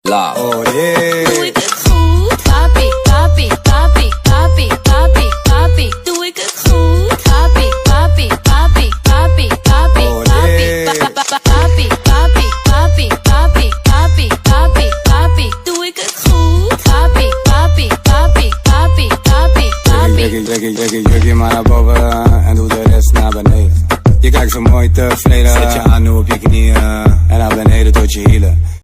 Lauw. Oh yeah. Doe ik het goed? Papi, papi, papi, papi, papi, papi. Doe ik het goed? Papi, papi, papi, papi, papi, Oh, papi, nee. papi, papi, papi, papi, papi, papi, papi. Doe ik het goed? Papi, papi, papi, papi, papi, papi. Druk je maar naar boven en doe de rest naar beneden. Je kijkt zo mooi tevreden, zet je aan nu op je knieën en naar beneden tot je hielen.